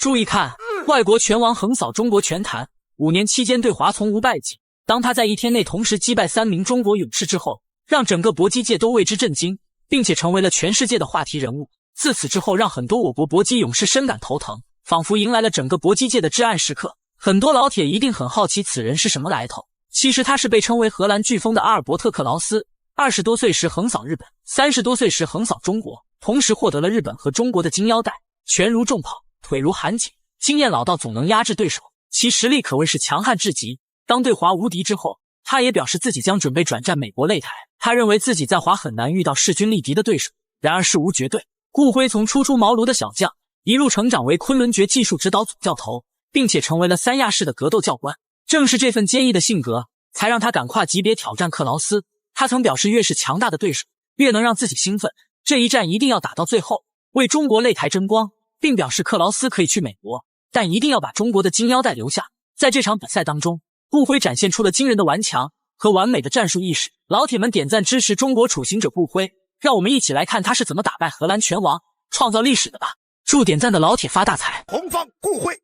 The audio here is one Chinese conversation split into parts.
注意看，外国拳王横扫中国拳坛，5年期间对华从无败绩。当他在1天内同时击败3名中国勇士之后，让整个搏击界都为之震惊，并且成为了全世界的话题人物。自此之后，让很多我国搏击勇士深感头疼，仿佛迎来了整个搏击界的至暗时刻。很多老铁一定很好奇此人是什么来头。其实他是被称为荷兰飓风的阿尔伯特·克劳斯，20多岁时横扫日本，30多岁时横扫中国，同时获得了日本和中国的金腰带。拳如重炮，腿如寒井，经验老道，总能压制对手，其实力可谓是强悍至极。当对华无敌之后，他也表示自己将准备转战美国擂台。他认为自己在华很难遇到势均力敌的对手，然而事无绝对。顾辉从初出茅庐的小将，一路成长为昆仑决技术指导总教头，并且成为了3亚市的格斗教官。正是这份坚毅的性格，才让他敢跨级别挑战克劳斯。他曾表示，越是强大的对手，越能让自己兴奋，这一战一定要打到最后，为中国擂台争光，并表示克劳斯可以去美国，但一定要把中国的金腰带留下。在这场比赛当中，顾辉展现出了惊人的顽强和完美的战术意识。老铁们点赞支持中国处行者顾辉，让我们一起来看他是怎么打败荷兰拳王，创造历史的吧！祝点赞的老铁发大财！红方顾辉，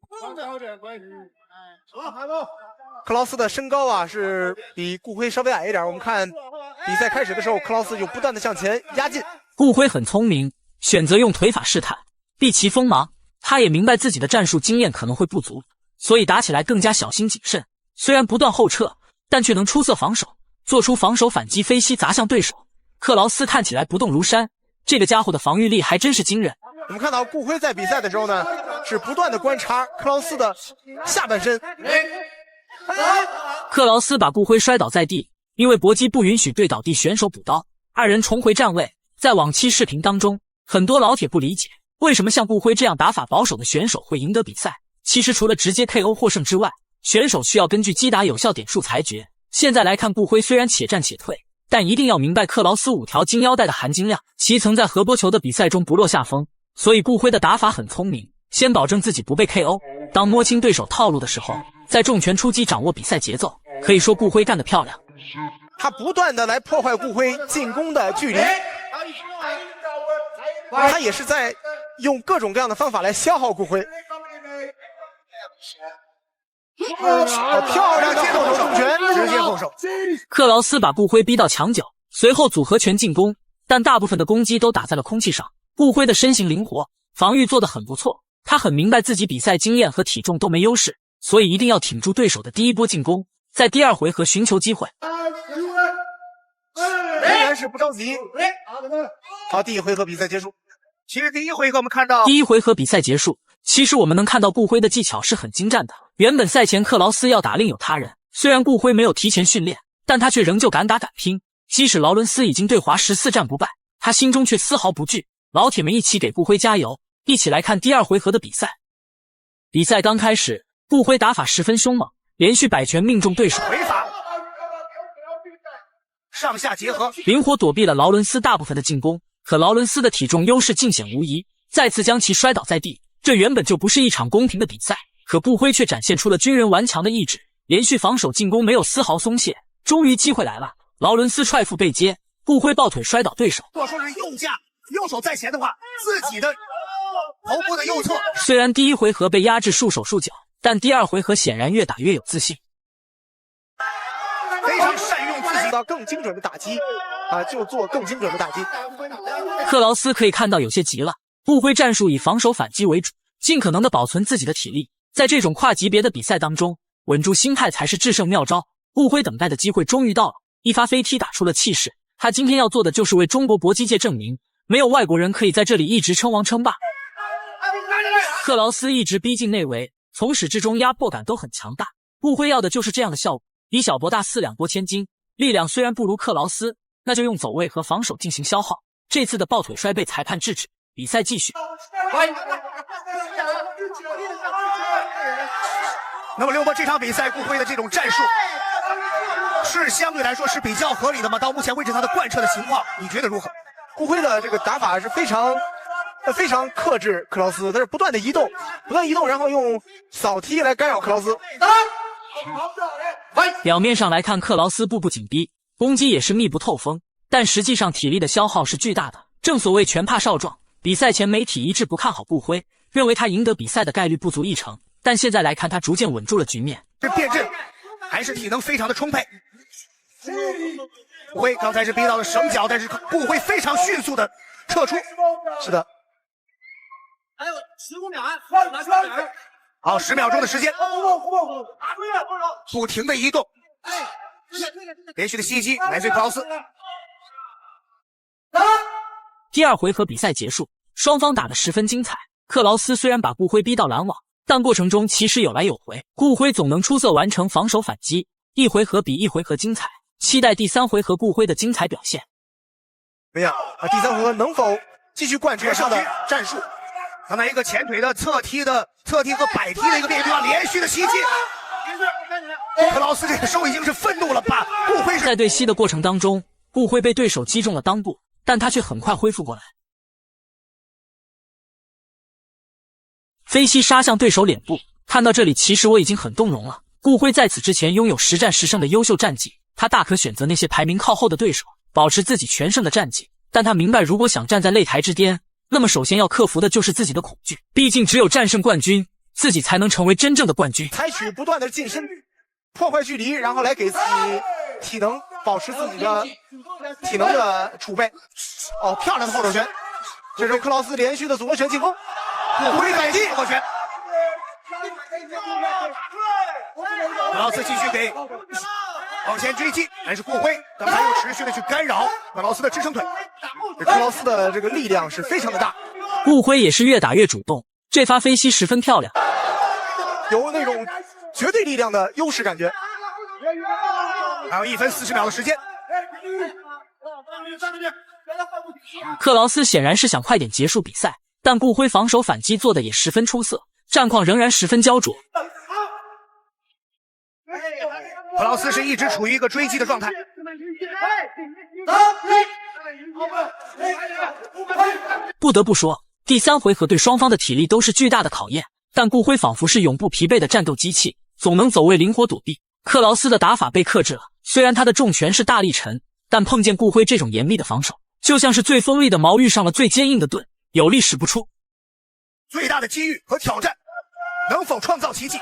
克劳斯的身高啊是比顾辉稍微矮一点。我们看比赛开始的时候，克劳斯就不断的向前压进。顾辉很聪明，选择用腿法试探，避其锋芒。他也明白自己的战术经验可能会不足，所以打起来更加小心谨慎。虽然不断后撤，但却能出色防守，做出防守反击飞膝砸向对手。克劳斯看起来不动如山，这个家伙的防御力还真是惊人。我们看到顾辉在比赛的时候呢，是不断的观察克劳斯的下半身。克劳斯把顾辉摔倒在地，因为搏击不允许对倒地选手补刀，二人重回站位。在往期视频当中，很多老铁不理解为什么像顾辉这样打法保守的选手会赢得比赛。其实除了直接 KO 获胜之外，选手需要根据击打有效点数裁决。现在来看，顾辉虽然且战且退，但一定要明白克劳斯5条金腰带的含金量。其曾在和波球的比赛中不落下风，所以顾辉的打法很聪明，先保证自己不被 KO， 当摸清对手套路的时候，再重拳出击掌握比赛节奏。可以说顾辉干得漂亮，他不断的来破坏顾辉进攻的距离，他也是在用各种各样的方法来消耗顾辉。漂亮接后手重拳，直接后手。克劳斯把顾辉逼到墙角，随后组合拳进攻，但大部分的攻击都打在了空气上。顾辉的身形灵活，防御做得很不错，他很明白自己比赛经验和体重都没优势，所以一定要挺住对手的第一波进攻，在第2回合寻求机会。仍然是不着急。好，第1回合比赛结束。其实第1回合我们看到第1回合比赛结束，其实我们能看到顾辉的技巧是很精湛的。原本赛前克劳斯要打另有他人，虽然顾辉没有提前训练，但他却仍旧敢打敢拼。即使劳伦斯已经对华14战不败，他心中却丝毫不惧。老铁们一起给顾辉加油，一起来看第2回合的比赛。比赛刚开始，顾辉打法十分凶猛，连续摆拳命中对手，回法上下结合，灵活躲避了劳伦斯大部分的进攻。可劳伦斯的体重优势尽显无疑，再次将其摔倒在地。这原本就不是一场公平的比赛，可顾辉却展现出了军人顽强的意志，连续防守进攻没有丝毫松懈。终于机会来了，劳伦斯踹腹背接，顾辉抱腿摔倒对手。如果说是右手在前的话，自己的头部的右侧。虽然第1回合被压制束手束脚，但第2回合显然越打越有自信，非常善用自己的更精准的打击就做更精准的打击。克劳斯可以看到有些急了，顾辉战术以防守反击为主，尽可能的保存自己的体力。在这种跨级别的比赛当中，稳住心态才是制胜妙招。顾辉等待的机会终于到了，一发飞踢打出了气势。他今天要做的就是为中国搏击界证明，没有外国人可以在这里一直称王称霸。克劳斯一直逼近内围，从始至终压迫感都很强大。顾辉要的就是这样的效果，以小博大4两拨千斤，力量虽然不如克劳斯，那就用走位和防守进行消耗。这次的抱腿摔被裁判制止，比赛继续。那么刘波，这场比赛顾辉的这种战术是相对来说是比较合理的吗？到目前为止他的贯彻的情况你觉得如何？顾辉的这个打法是非常克制克劳斯，他是不断的移动，然后用扫踢来干扰克劳斯。表面上来看，克劳斯步步紧逼，攻击也是密不透风，但实际上体力的消耗是巨大的。正所谓拳怕少壮，比赛前媒体一致不看好顾辉，认为他赢得比赛的概率不足1成，但现在来看，他逐渐稳住了局面。这变阵还是体能非常的充沛。顾辉刚才是逼到了绳脚，但是顾辉非常迅速的撤出。是的，还有15秒啊，拿出来。好，10秒钟的时间，不停的移动，连续的袭击来自于克劳斯。第2回合比赛结束，双方打得十分精彩。克劳斯虽然把顾辉逼到拦网，但过程中其实有来有回，顾辉总能出色完成防守反击，一回合比一回合精彩。期待第3回合顾辉的精彩表现。怎么样啊？第3回合能否继续贯彻上的战术？刚才一个前腿的侧踢和摆踢的一个变化，连续的袭击。克劳斯这个时候已经是愤怒了，把顾辉在对膝的过程当中，顾辉被对手击中了裆部，但他却很快恢复过来。飞膝杀向对手脸部，看到这里，其实我已经很动容了。顾辉在此之前拥有10战10胜的优秀战绩，他大可选择那些排名靠后的对手，保持自己全胜的战绩。但他明白，如果想站在擂台之巅，那么首先要克服的就是自己的恐惧。毕竟只有战胜冠军，自己才能成为真正的冠军。采取不断的近身，破坏距离，然后来给自己体能，保持自己的体能的储备。哦，漂亮的后手拳！这时候克劳斯连续的组合拳进攻，顾辉反击，后拳。克劳斯继续给往前追击，但是顾辉刚才又持续的去干扰克劳斯的支撑腿。这克劳斯的这个力量是非常的大，顾辉也是越打越主动，这发飞膝十分漂亮，有那种绝对力量的优势感觉。还有1分40秒的时间，克劳斯显然是想快点结束比赛，但顾辉防守反击做的也十分出色，战况仍然十分焦灼。克劳斯是一直处于一个追击的状态。不得不说，第3回合对双方的体力都是巨大的考验，但顾辉仿佛是永不疲惫的战斗机器，总能走位灵活躲避。克劳斯的打法被克制了，虽然他的重拳是大力沉，但碰见顾辉这种严密的防守，就像是最锋利的矛遇上了最坚硬的盾，有力使不出。最大的机遇和挑战，能否创造奇迹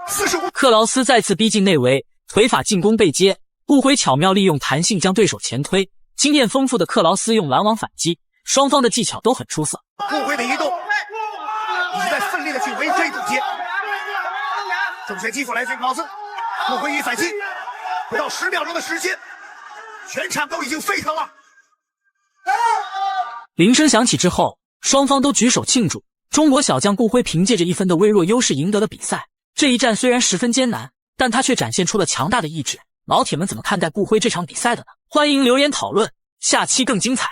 ？45，克劳斯再次逼近内围，腿法进攻被接，顾辉巧妙利用弹性将对手前推，经验丰富的克劳斯用拦网反击，双方的技巧都很出色。顾辉的移动，一直在奋力的去围追堵截，重拳击出来自于克劳斯，顾辉一反击，不到10秒钟的时间，全场都已经沸腾了。铃声响起之后，双方都举手庆祝。中国小将顾辉凭借着1分的微弱优势赢得了比赛。这一战虽然十分艰难，但他却展现出了强大的意志。老铁们怎么看待顾辉这场比赛的呢？欢迎留言讨论，下期更精彩。